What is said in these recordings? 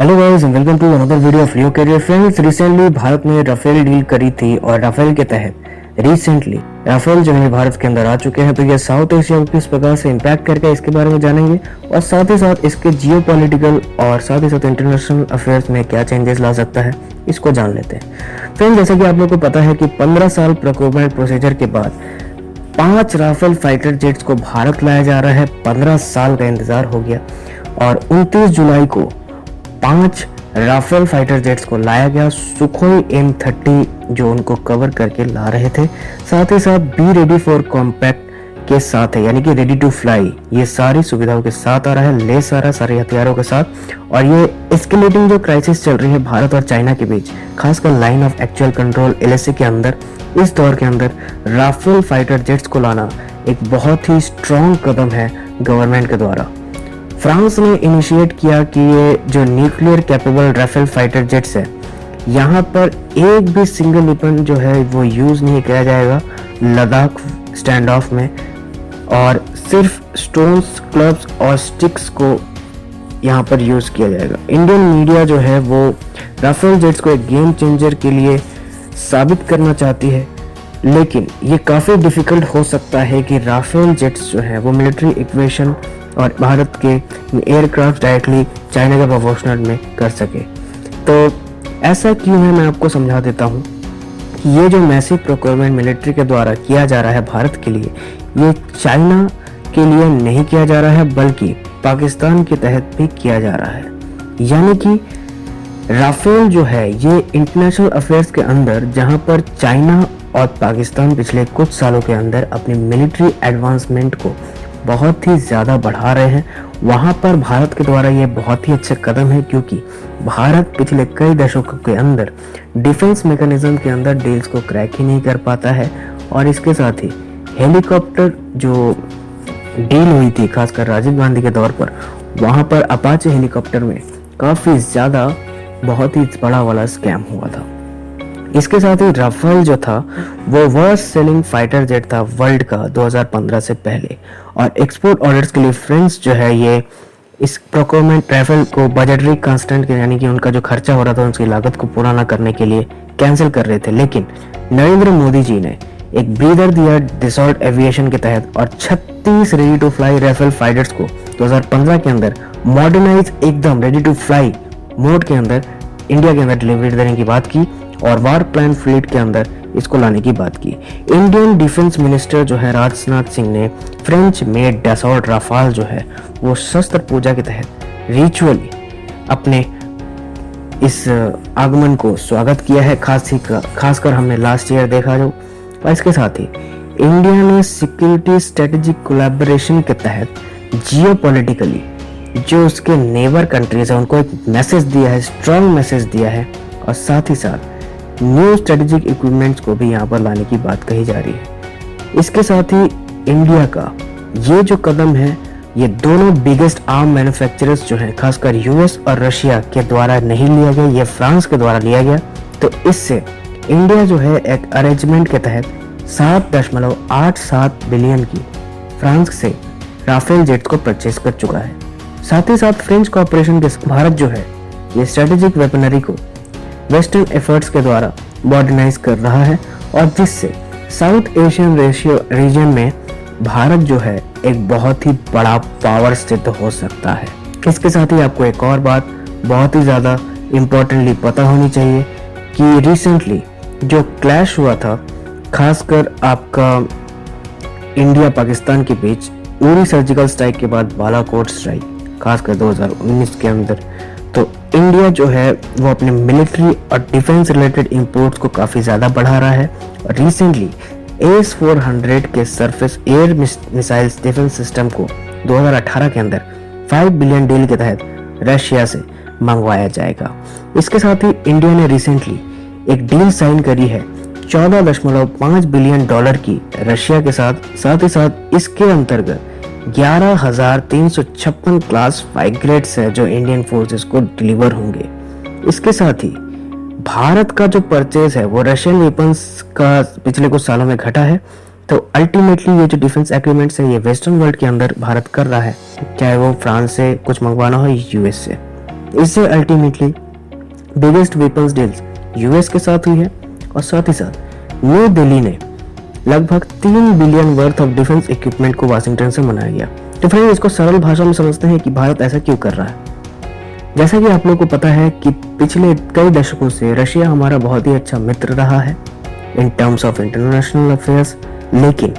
Hello guys and welcome to another video of Rio career friends. Recently Bharat ने Rafale deal करी थी और Rafale के तहत रिसेंटली राफेल जो है भारत के अंदर आ चुके हैं। तो ये साउथ एशिया को किस प्रकार से इम्पैक्ट करके इसके बारे में जानेंगे और साथ ही साथ इसके जियोपॉलिटिकल और साथ ही साथ इंटरनेशनल अफेयर्स में क्या चेंजेस ला सकता है, इसको जान लेते हैं। फ्रेंड्स, जैसा कि आप लोग को पता है कि 15 साल प्रोक्योरमेंट प्रोसीजर के बाद 5 राफेल फाइटर जेट्स को भारत लाया जा रहा है। 15 साल का इंतजार हो गया और 29 जुलाई को 5 राफेल फाइटर जेट्स को लाया गया। सुखोई M30 जो उनको कवर करके ला रहे थे, साथ ही साथ बी रेडी फॉर कॉम्पैक्ट के साथ है, यानी कि रेडी टू फ्लाई, ये सारी सुविधाओं के साथ आ रहा है, लेस आ रहा है सारे हथियारों के साथ। और ये एस्केलेटिंग जो क्राइसिस चल रही है भारत और चाइना के बीच, खासकर line of actual control LAC के अंदर, इस दौर के अंदर राफेल फाइटर जेट्स को लाना एक बहुत ही स्ट्रॉन्ग कदम है गवर्नमेंट के द्वारा। फ्रांस ने इनिशिएट किया कि ये जो nuclear capable Rafale fighter jets है, यहाँ पर एक भी सिंगल वेपन जो है वो यूज नहीं किया जाएगा लद्दाख स्टैंड ऑफ में, और सिर्फ स्टोन्स, क्लब्स और स्टिक्स को यहाँ पर यूज किया जाएगा। इंडियन मीडिया जो है वो राफेल जेट्स को एक गेम चेंजर के लिए साबित करना चाहती है, लेकिन ये काफ़ी डिफिकल्ट हो सकता है कि राफेल जेट्स जो है वो मिलिट्री इक्वेशन और भारत के एयरक्राफ्ट डायरेक्टली चाइना के प्रोपोर्शनल में कर सके। तो ऐसा क्यों है, मैं आपको समझा देता हूँ कि ये जो मैसिव प्रोक्योरमेंट मिलिट्री के द्वारा किया जा रहा है भारत के लिए, ये चाइना के लिए नहीं किया जा रहा है बल्कि पाकिस्तान के तहत भी किया जा रहा है। यानी कि राफेल जो है ये इंटरनेशनल अफेयर्स के अंदर, जहां पर चाइना और पाकिस्तान पिछले कुछ सालों के अंदर अपनी मिलिट्री एडवांसमेंट को बहुत ही ज़्यादा बढ़ा रहे हैं, वहाँ पर भारत के द्वारा ये बहुत ही अच्छा कदम है, क्योंकि भारत पिछले कई दशकों के अंदर डिफेंस मैकेनिज्म के अंदर डील्स को क्रैक ही नहीं कर पाता है। और इसके साथ ही हेलीकॉप्टर जो डील हुई थी खासकर राजीव गांधी के दौर पर, वहाँ पर अपाचे हेलीकॉप्टर में काफ़ी ज़्यादा बहुत ही बड़ा वाला स्कैम हुआ था। इसके साथ ही राफेल जो था वो वर्स्ट सेलिंग फाइटर जेट था वर्ल्ड का 2015 से पहले, और एक्सपोर्ट ऑर्डर्स के लिए फ्रेंड्स जो है ये इस प्रोक्योरमेंट राफेल को बजटरी कांस्टेंट, यानी कि उनका जो खर्चा हो रहा था उसकी लागत को पूरा ना करने के लिए कैंसिल कर रहे थे। लेकिन नरेंद्र मोदी जी ने एक ब्रीदर दिया डिसॉल्ट एविएशन के तहत और 36 ready to fly Rafale fighters को 2015 के अंदर मॉडर्नाइज एकदम रेडी टू फ्लाई मोड के अंदर इंडिया के अंदर डिलीवरी देने की बात की और वार प्लान फ्लीट के अंदर इसको लाने की बात की। इंडियन डिफेंस मिनिस्टर जो है राजनाथ सिंह ने फ्रेंच मेड डसॉल्ट राफाल जो है वो शस्त्र पूजा के तहत रिचुअली अपने इस आगमन को स्वागत किया है, खासकर हमने लास्ट ईयर देखा जो। और इसके साथ ही इंडिया ने सिक्योरिटी स्ट्रेटेजिक कोलैबोरेशन के तहत जियोपॉलिटिकली जो उसके नेबर कंट्रीज है उनको एक मैसेज दिया है, स्ट्रॉन्ग मैसेज दिया है, और साथ ही साथ न्यू स्ट्रेटेजिक इक्विपमेंट्स को भी यहाँ पर लाने की बात कही जा रही है। इसके साथ ही इंडिया का ये जो कदम है, ये दोनों बिगेस्ट आर्म मैन्युफैक्चरर्स जो हैं खासकर US और रशिया के द्वारा नहीं लिया गया, ये फ्रांस के द्वारा लिया गया। तो इससे इंडिया जो है एक अरेंजमेंट के तहत 7.87 बिलियन की फ्रांस से राफेल जेट्स को परचेज कर चुका है। साथ ही साथ फ्रेंच कॉर्पोरेशन के भारत जो है ये स्ट्रेटेजिक वेपनरी को वेस्टर्न एफर्ट्स के द्वारा मॉडर्नाइज कर रहा है, और जिससे साउथ एशियन रीजन में भारत जो है एक बहुत ही बड़ा पावर सिद्ध हो सकता है। इसके साथ ही आपको एक और बात बहुत ही ज़्यादा इम्पोर्टेंटली पता होनी चाहिए कि रिसेंटली जो क्लैश हुआ था खासकर आपका इंडिया पाकिस्तान के बीच उरी सर्जिकल स्ट्राइक के बाद बालाकोट स्ट्राइक खासकर 2019 के अंदर, तो इंडिया जो है वो अपने मिलिट्री और डिफेंस रिलेटेड इंपोर्ट्स को काफ़ी ज़्यादा बढ़ा रहा है। और रिसेंटली AS400 के surface air missiles defence system को 2018 के अंदर 5 बिलियन डील के तहत रशिया से मंगवाया जाएगा। इसके साथ ही इंडिया ने रिसेंटली एक डील साइन करी है 14.5 बिलियन डॉलर की रशिया के साथ ही साथ इसके अंतर्गत 11,356 क्लास फ्राइगेट्स है जो इंडियन फोर्सेस को डिलीवर होंगे। इसके साथ ही भारत का जो परचेज है वो रशियन वेपन्स का पिछले कुछ सालों में घटा है, तो अल्टीमेटली ये जो डिफेंस एग्रीमेंट्स है ये वेस्टर्न वर्ल्ड के अंदर भारत कर रहा है, चाहे वो फ्रांस से कुछ मंगवाना हो, US से। इससे ultimately biggest weapons deals US के साथ हुई है और साथ ही साथ न्यू दिल्ली ने लगभग 3 billion worth of defence equipment को वाशिंगटन से मनाया गया। तो फ्रेंड, इसको सरल भाषा में समझते हैं कि भारत ऐसा क्यों कर रहा है। जैसा कि आप लोगों को पता है कि पिछले कई दशकों से रशिया हमारा बहुत ही अच्छा मित्र रहा है in terms of international affairs, लेकिन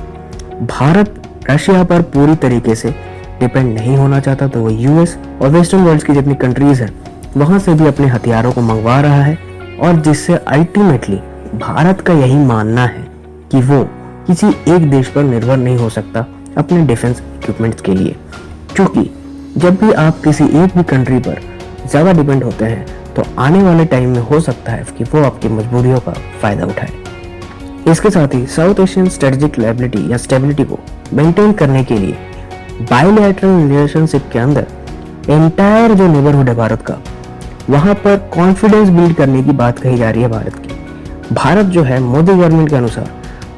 भारत रशिया पर पूरी तरीके से डिपेंड नहीं होना चाहता। तो वो यूएस और वेस्टर्न वर्ल्ड की जितनी कंट्रीज हैं वहां से भी अपने हथियारों को मंगवा रहा है, और जिससे अल्टीमेटली भारत का यही मानना है कि वो किसी एक देश पर निर्भर नहीं हो सकता अपने डिफेंस इक्विपमेंट्स के लिए, क्योंकि जब भी आप किसी एक भी कंट्री पर ज़्यादा डिपेंड होते हैं तो आने वाले टाइम में हो सकता है कि वो आपकी मजबूरियों का फ़ायदा उठाए। इसके साथ ही साउथ एशियन स्ट्रेटेजिक लायबिलिटी या स्टेबिलिटी को मेंटेन करने के लिए बायलैटरल रिलेशनशिप के अंदर एंटायर जो नेबरहुड है भारत का, वहां पर कॉन्फिडेंस बिल्ड करने की बात कही जा रही है भारत की। भारत जो है मोदी गवर्नमेंट के अनुसार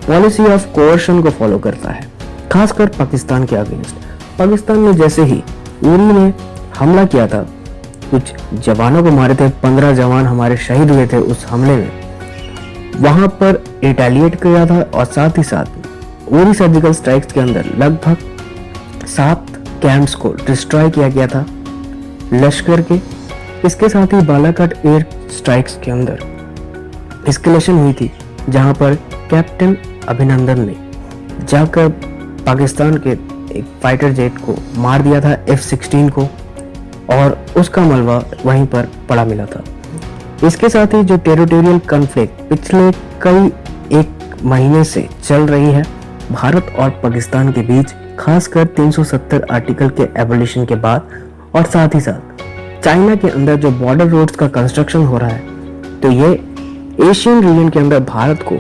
पॉलिसी ऑफ कोर्शन को फॉलो करता है, खासकर पाकिस्तान के अगेंस्ट। पाकिस्तान में जैसे ही उरी ने हमला किया था, कुछ जवानों को मारे थे, 15 जवान हमारे शहीद हुए थे उस हमले में, वहां पर रिटेलिएट किया था। और साथ ही साथ उरी सर्जिकल स्ट्राइक्स के अंदर लगभग 7 कैंप्स को डिस्ट्रॉय किया गया था लश्कर के। इसके साथ ही बालाकोट एयर स्ट्राइक्स के अंदर एस्केलेशन हुई थी, जहां पर कैप्टन अभिनंदन ने जाकर पाकिस्तान के एक फाइटर जेट को मार दिया था, F-16 को, और उसका मलबा वहीं पर पड़ा मिला था। इसके साथ ही जो टेरिटोरियल कॉन्फ्लिक्ट पिछले कई एक महीने से चल रही है भारत और पाकिस्तान के बीच, खासकर 370 आर्टिकल के एबोलिशन के बाद, और साथ ही साथ चाइना के अंदर जो बॉर्डर रोड्स का कंस्ट्रक्शन हो रहा है, तो ये एशियन रीजन के अंदर भारत को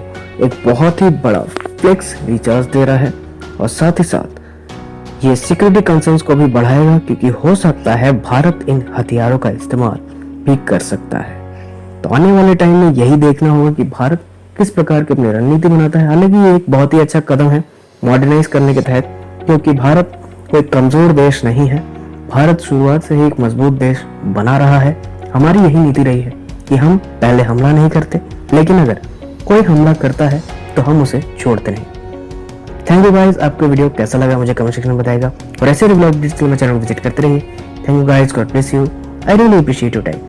एक बहुत ही बड़ा फ्लेक्स रिचार्ज दे रहा है। और साथ ही साथ ये सिक्योरिटी कंसर्न्स को भी बढ़ाएगा, क्योंकि हो सकता है भारत इन हथियारों का इस्तेमाल भी कर सकता है। तो आने वाले टाइम में यही देखना होगा कि भारत किस प्रकार की अपनी रणनीति बनाता है। हालांकि ये एक बहुत ही अच्छा कदम है मॉडर्नाइज करने के तहत, क्योंकि भारत कोई कमजोर देश नहीं है। भारत शुरुआत से ही एक मजबूत देश बना रहा है। हमारी यही नीति रही है कि हम पहले हमला नहीं करते, लेकिन अगर कोई हमला करता है तो हम उसे छोड़ते नहीं। थैंक यू गाइस, आपको वीडियो कैसा लगा मुझे कमेंट सेक्शन में बताएगा, और ऐसे व्लॉग चैनल विजिट करते रहिए। Thank you guys, God bless you, I really appreciate your time.